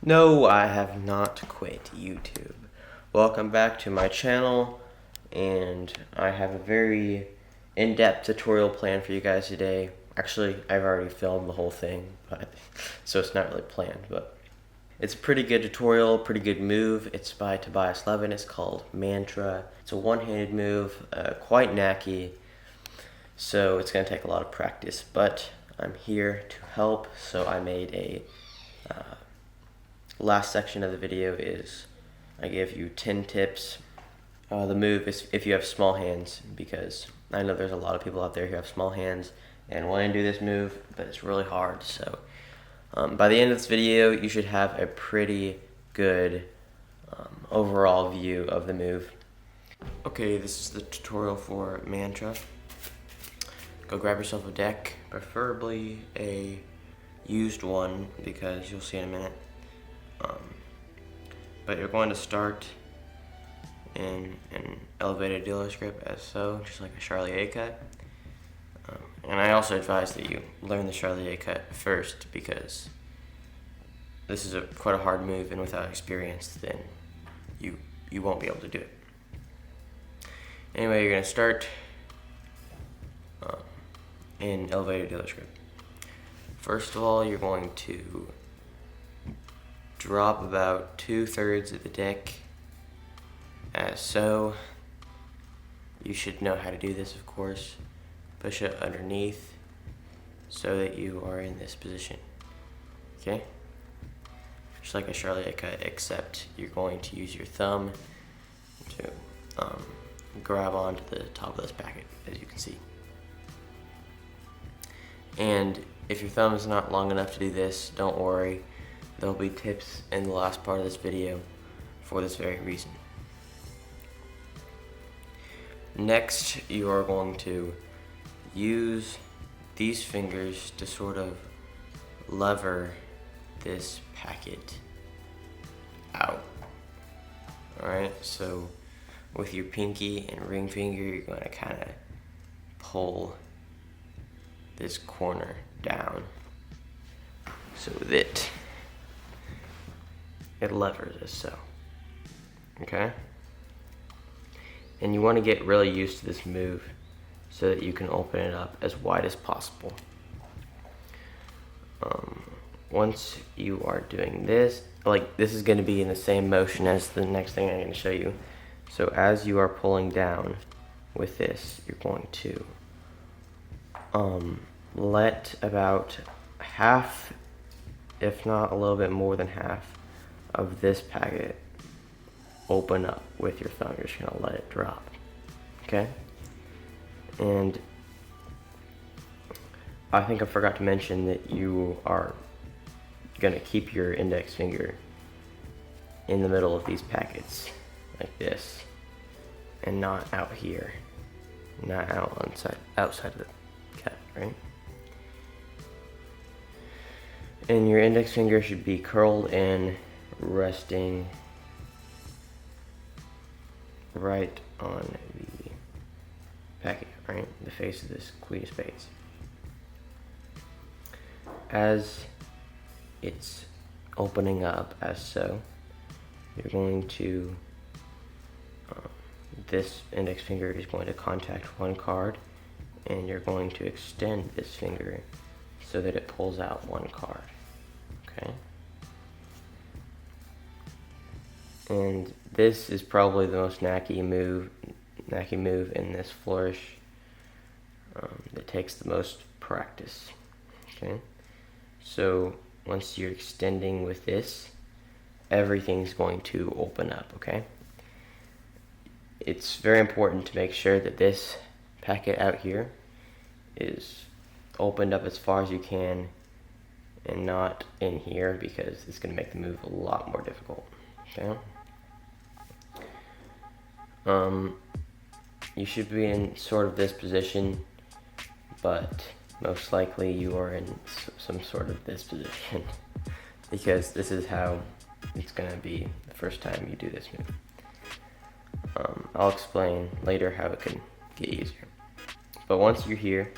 No, I have not quit YouTube. Welcome back to my channel, and I have a very in-depth tutorial plan for you guys today. Actually, I've already filmed the whole thing, so it's not really planned, but it's a pretty good tutorial, pretty good move. It's by Tobias Levin. It's called Mantra. It's a one-handed move, quite knacky, so it's going to take a lot of practice, but I'm here to help, so I made a last section of the video is I give you 10 tips. The move is if you have small hands, because I know there's a lot of people out there who have small hands and want to do this move, but it's really hard. So by the end of this video, you should have a pretty good overall view of the move. Okay, this is the tutorial for Mantra. Go grab yourself a deck, preferably a used one, because you'll see in a minute. But you're going to start in an elevated dealer script as so, just like a Charlier cut. And I also advise that you learn the Charlier cut first, because this is quite a hard move, and without experience, then you won't be able to do it. Anyway, you're going to start in elevated dealer script. First of all, you're going to drop about 2/3 of the deck as so. You should know how to do this, of course. Push it underneath so that you are in this position. Okay? Just like a Charlier cut, except you're going to use your thumb to grab onto the top of this packet, as you can see. And if your thumb is not long enough to do this, don't worry. There'll be tips in the last part of this video for this very reason. Next, you are going to use these fingers to sort of lever this packet out. Alright, so with your pinky and ring finger, you're going to kind of pull this corner down so that it levers as so. Okay? And you want to get really used to this move so that you can open it up as wide as possible. Once you are doing this, like this is going to be in the same motion as the next thing I'm going to show you. So as you are pulling down with this, you're going to let about half, if not a little bit more than half, of this packet open up with your thumb. You're just gonna let it drop. Okay? And I think I forgot to mention that you are gonna keep your index finger in the middle of these packets, like this, and not out here, not outside of the cut, right? And your index finger should be curled in, resting right on the packet, right? The face of this queen of spades. As it's opening up as so, you're going to, this index finger is going to contact one card, and you're going to extend this finger so that it pulls out one card, okay? And this is probably the most knacky move in this flourish that takes the most practice. Okay, so once you're extending with this, everything's going to open up. Okay, it's very important to make sure that this packet out here is opened up as far as you can and not in here, because it's going to make the move a lot more difficult. Okay. You should be in sort of this position, but most likely you are in some sort of this position, because this is how it's going to be the first time you do this move. I'll explain later how it can get easier. But once you're here,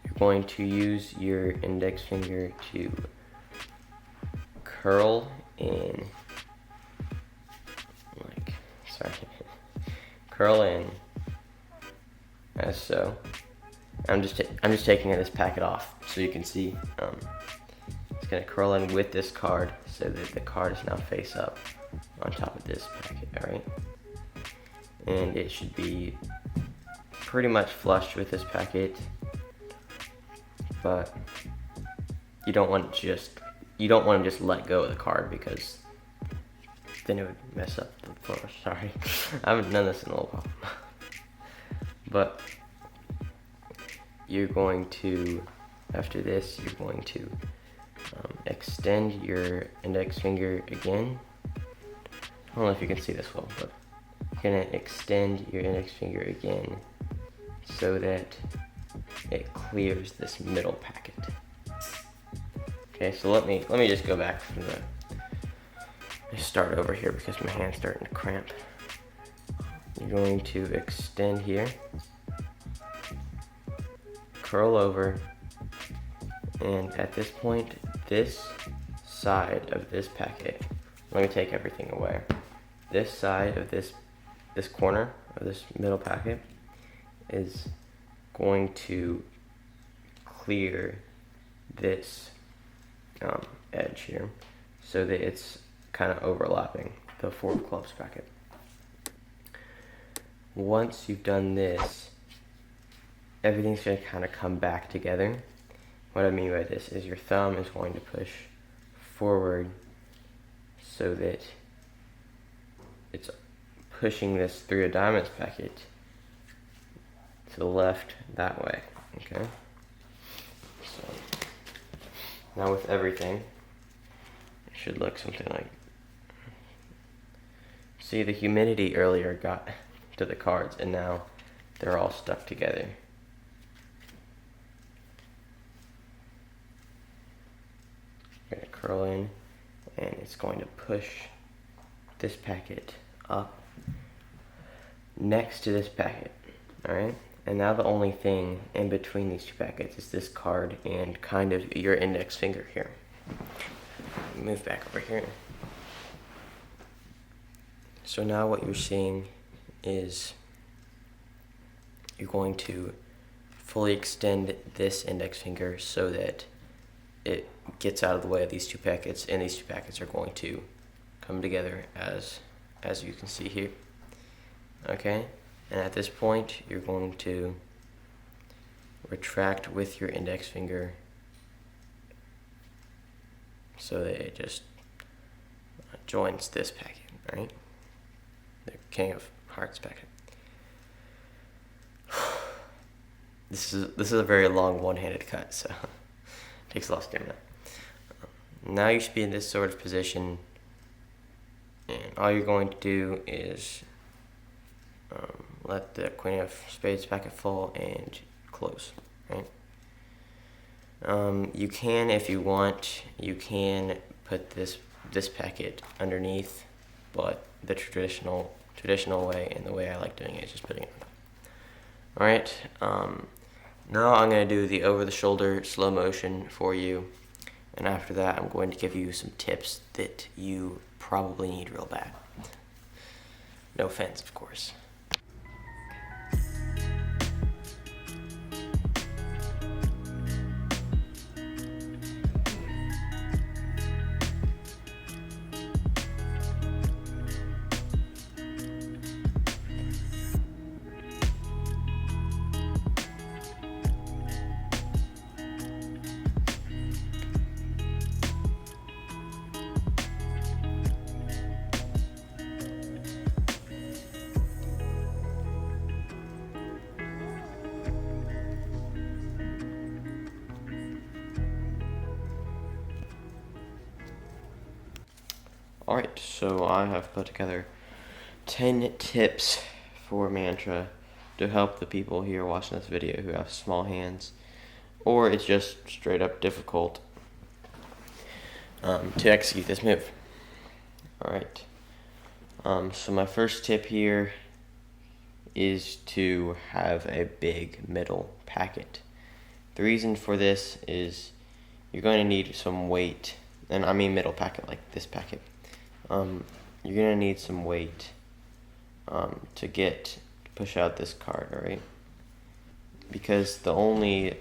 you're going to use your index finger to curl in, curl in as so. I'm just taking this packet off so you can see. It's gonna curl in with this card so that the card is now face up on top of this packet. All right, and it should be pretty much flush with this packet, but you don't want to just let go of the card, because then it would mess up the floor. Sorry, I haven't done this in a little while. But you're going to, after this, you're going to extend your index finger again. I don't know if you can see this well, but you're gonna extend your index finger again so that it clears this middle packet. Okay, so let me just go back from start over here because my hand's starting to cramp. You're going to extend here, curl over, and at this point, this side of this packet, let me take everything away. This side of this corner of this middle packet is going to clear this edge here so that it's kind of overlapping the 4 of clubs packet. Once you've done this, everything's going to kind of come back together. What I mean by this is your thumb is going to push forward so that it's pushing this 3 of diamonds packet to the left that way, okay? So now with everything, it should look something like, see, the humidity earlier got to the cards and now they're all stuck together. I'm gonna curl in and it's going to push this packet up next to this packet, all right? And now the only thing in between these 2 packets is this card and kind of your index finger here. Move back over here. So now what you're seeing is you're going to fully extend this index finger so that it gets out of the way of these 2 packets, and these 2 packets are going to come together as you can see here. Okay, and at this point you're going to retract with your index finger so that it just joins this packet, right? The King of Hearts packet. This is a very long one-handed cut, so it takes a lot of stamina. Now you should be in this sort of position, and all you're going to do is let the Queen of Spades packet fall and close, right? You can, if you want, you can put this packet underneath, but the traditional way, and the way I like doing it, is just putting it on top. Alright, now I'm going to do the over-the-shoulder slow motion for you, and after that I'm going to give you some tips that you probably need real bad. No offense, of course. Alright, so I have put together 10 tips for mantra to help the people here watching this video who have small hands, or it's just straight up difficult to execute this move. Alright, so my first tip here is to have a big middle packet. The reason for this is you're going to need some weight and I mean middle packet, like this packet, you're gonna need some weight to push out this card, alright? Because the only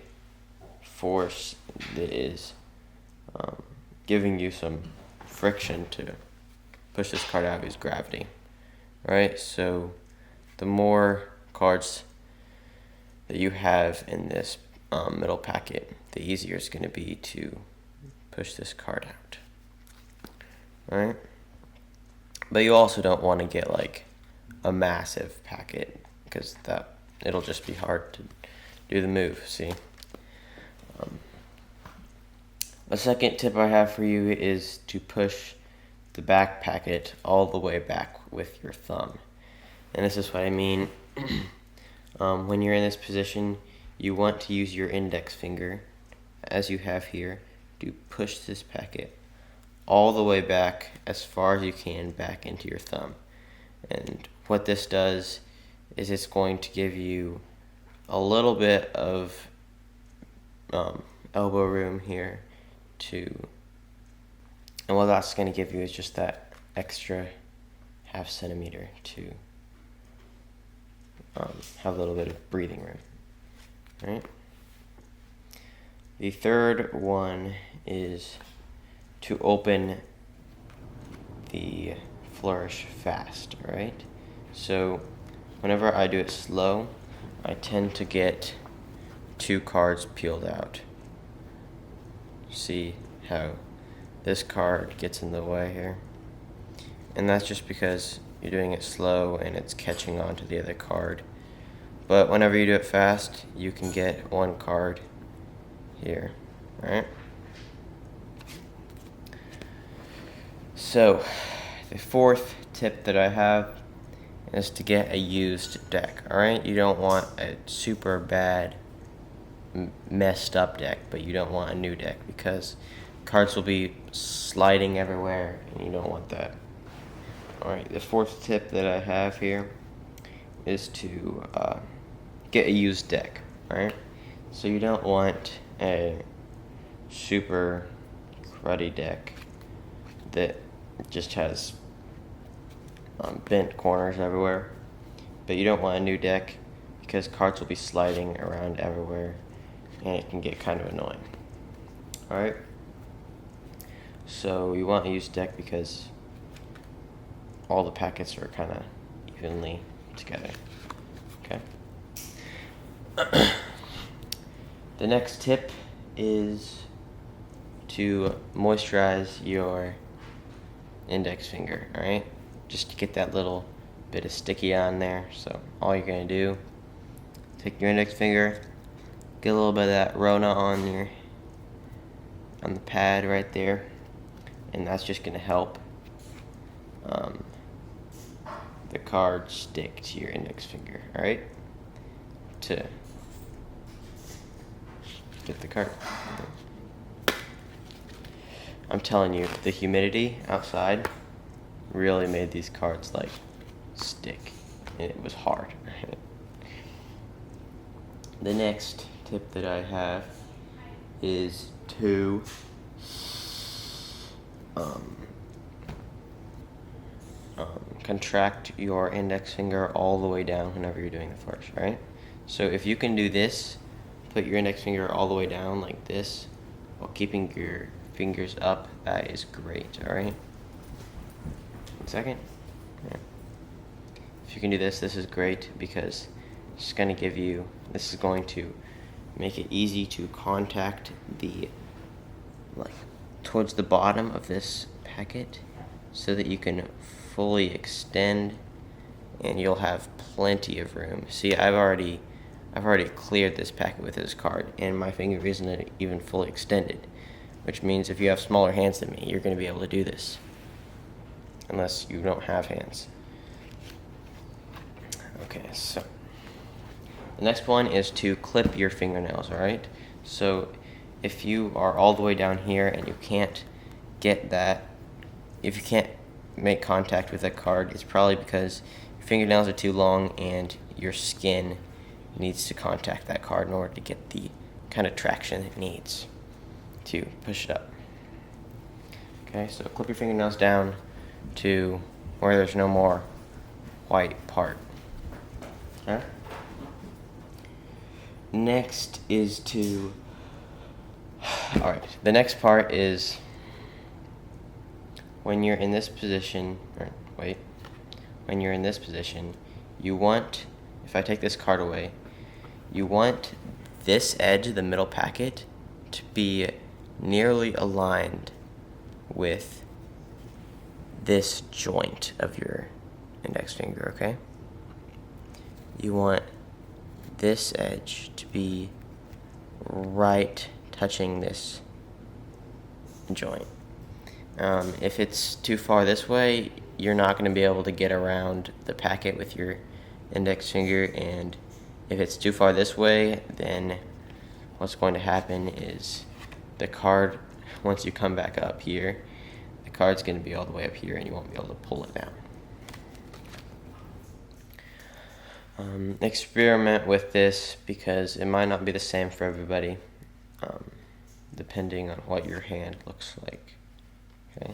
force that is giving you some friction to push this card out is gravity, right? So the more cards that you have in this middle packet, the easier it's going to be to push this card out, right? But you also don't want to get like a massive packet, because it'll just be hard to do the move, see? A second tip I have for you is to push the back packet all the way back with your thumb. And this is what I mean. When you're in this position, you want to use your index finger, as you have here, to push this packet all the way back as far as you can back into your thumb. And what this does is it's going to give you a little bit of elbow room here and what that's going to give you is just that extra ½ centimeter to have a little bit of breathing room, right? The third one is to open the flourish fast, right? So whenever I do it slow, I tend to get 2 cards peeled out. See how this card gets in the way here? And that's just because you're doing it slow and it's catching on to the other card. But whenever you do it fast, you can get 1 card here, right? So the fourth tip that I have is to get a used deck, alright? You don't want a super bad, messed up deck, but you don't want a new deck because cards will be sliding everywhere and you don't want that. Alright, the fourth tip that I have here is to get a used deck, alright? So you don't want a super cruddy deck that just has bent corners everywhere, but you don't want a new deck because cards will be sliding around everywhere and it can get kind of annoying. Alright, so you want a used deck because all the packets are kind of evenly together. Okay. The next tip is to moisturize your index finger, alright? Just to get that little bit of sticky on there. So all you're going to do, take your index finger, get a little bit of that Rona on the pad right there, and that's just going to help the card stick to your index finger, alright? To get the card. I'm telling you, the humidity outside really made these cards like stick, and it was hard. The next tip that I have is to contract your index finger all the way down whenever you're doing the flourish, right? So if you can do this, put your index finger all the way down like this while keeping your fingers up, that is great, alright? 1 second. Yeah. If you can do this, this is great because it's going to give you, this is going to make it easy to contact towards the bottom of this packet so that you can fully extend and you'll have plenty of room. See, I've already cleared this packet with this card and my finger isn't even fully extended, which means if you have smaller hands than me, you're going to be able to do this unless you don't have hands. Okay, so the next one is to clip your fingernails, alright? So if you are all the way down here and you can't get that, if you can't make contact with that card, it's probably because your fingernails are too long and your skin needs to contact that card in order to get the kind of traction it needs to push it up. Okay, so clip your fingernails down to where there's no more white part. Okay? Next is to, alright, the next part is when you're in this position, when you're in this position, you want, if I take this card away, you want this edge of the middle packet to be nearly aligned with this joint of your index finger, okay? You want this edge to be right touching this joint. If it's too far this way, you're not going to be able to get around the packet with your index finger, and if it's too far this way, then what's going to happen is the card, once you come back up here, the card's going to be all the way up here and you won't be able to pull it down. Experiment with this because it might not be the same for everybody, depending on what your hand looks like. Okay.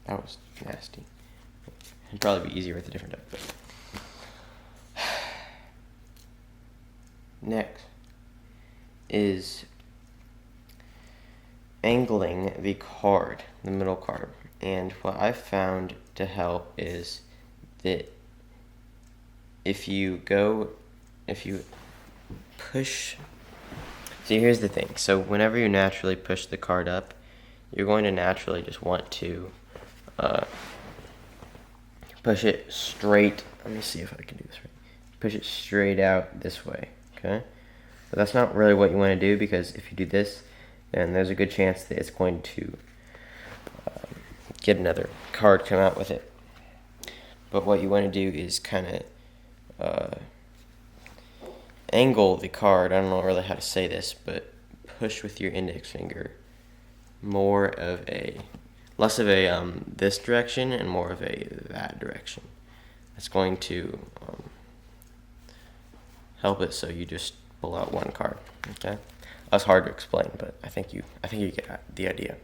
That was nasty. It'd probably be easier with a different deck. But next is angling the card, the middle card. And what I've found to help is that if you push, see, here's the thing. So whenever you naturally push the card up, you're going to naturally just want to push it straight. Let me see if I can do this right. Push it straight out this way, okay? But that's not really what you want to do, because if you do this, then there's a good chance that it's going to get another card come out with it. But what you want to do is kind of angle the card. I don't know really how to say this, but push with your index finger less of a this direction and more of a that direction. That's going to help it so you just pull out one card. Okay, that's hard to explain, but I think you get the idea.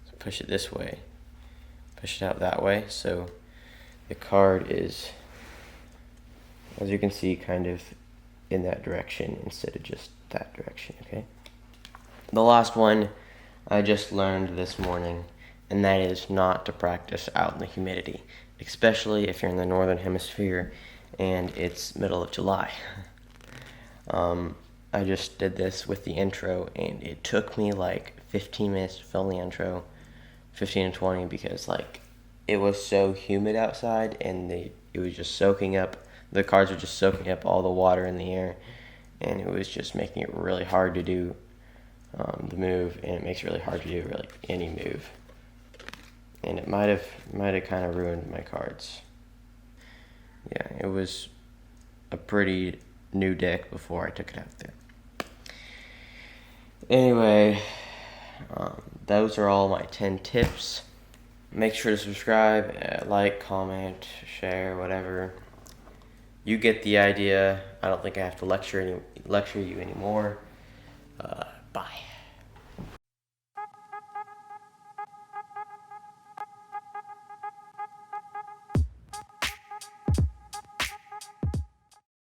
So push it this way, push it out that way, so the card is, as you can see, kind of in that direction instead of just that direction. Okay. The last one I just learned this morning, and that is not to practice out in the humidity, especially if you're in the northern hemisphere and it's middle of July. I just did this with the intro, and it took me like 15 minutes to film the intro, 15 to 20, because like it was so humid outside, and it was just soaking up, the cards were just soaking up all the water in the air, and it was just making it really hard to do the move, and it makes it really hard to do really any move. And it might have kind of ruined my cards. Yeah, it was a pretty new deck before I took it out there. Anyway, those are all my 10 tips. Make sure to subscribe, like, comment, share, whatever. You get the idea. I don't think I have to lecture you anymore. Bye.